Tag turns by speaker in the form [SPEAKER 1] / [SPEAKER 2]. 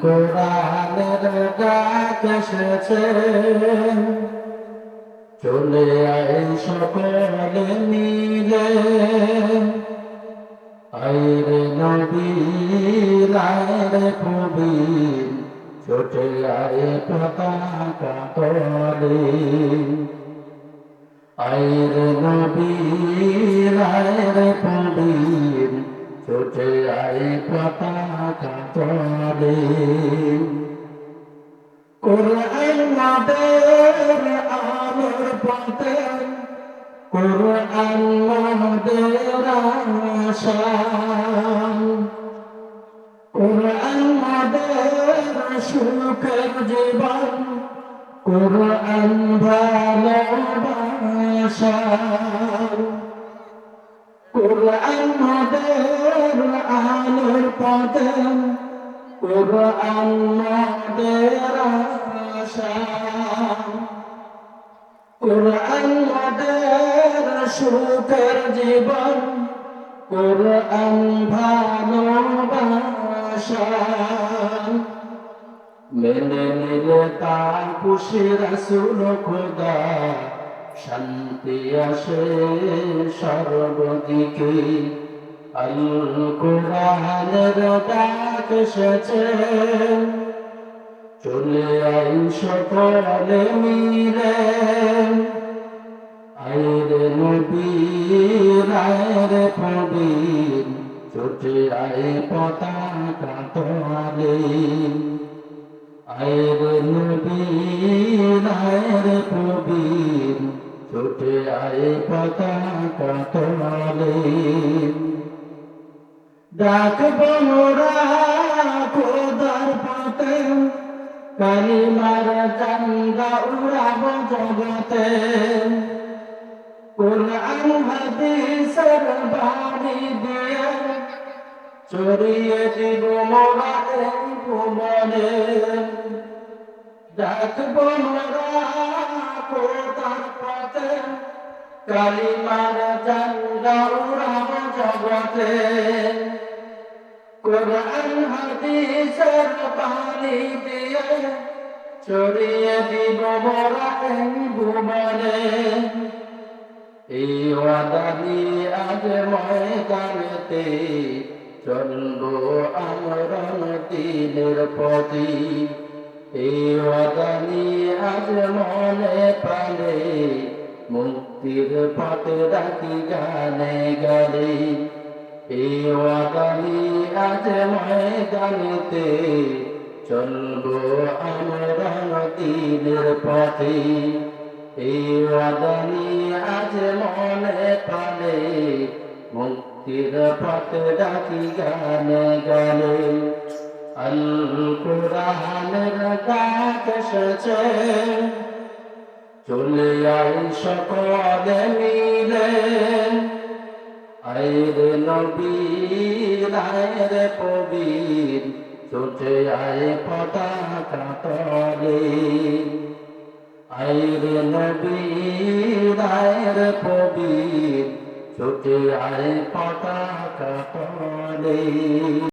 [SPEAKER 1] কোরআনের ডাক এসেছে, চলে আয় সকলে মিলে, আইরে নবীর আইরে কবির, ছোটে আয় পতাকা তলে। আইরে নবীর আইরে কবির, ছোটে আয় পতাকা তলে। কোরআন আমাদের আলোর পথে, কোরআন আমাদের আশা, কোরআন আমাদের সুখের জীবন, কোরআন ভালোবাসা। কোরআন আমাদের আলোর পথে, কোরআন আমাদের আশা, কোরআন আমাদের সুখের জীবন, কোরআন ভালোবাসা। মেনে নিলে তার খুশি রাসূল খোদা, শান্তি আসে সর্বদিকে। আল কোরআনের ডাক এসেছে, চলে আই সকলে মিলে, আইরে নবীর আইরে কবির, ছোটে আয় পতাকা তলে। আইরে নবীর আইরে কবির, ছোটে আয় পতাকা তলে। ডাকবো মোরা খোদার পথে, কালিমার ঝান্ডা উড়াবো জগতে। কোরআন হাদিসের বাণী দিয়ে, ছড়িয়ে দিব মোরা এই ভুবনে। ডাকবো মোরা খোদার পথে, কালিমার ঝান্ডা উড়াবো জগতে। কোরআন হাদিসের বাণী দিয়ে, ছড়িয়ে দিব মোরা এই ভুবনে। এই ওয়াদা নিয়ে আজ ময়দানেতে, চলবো আমরা দিনের পথে। এই ওয়াদা নিয়ে আজ মনে প্রাণে, মুক্তির পথে রাখি গানে গানে। এই ওয়াদা নিয়ে আজ ময়দানেতে, চলবো আমরা দিনের পথে। এই ওয়াদা নিয়ে আজ মনে প্রাণে, মুক্তির পথে ডাকি গানে গানে। আল কোরআনের ডাক এসেছে, চলে আই সকলে মিলে, আইরে নবীর আইরে কবির, ছোটে আয় পতাকা তলে। আইরে নবীর আইরে কবির, ছোটে আয় পতাকা তলে।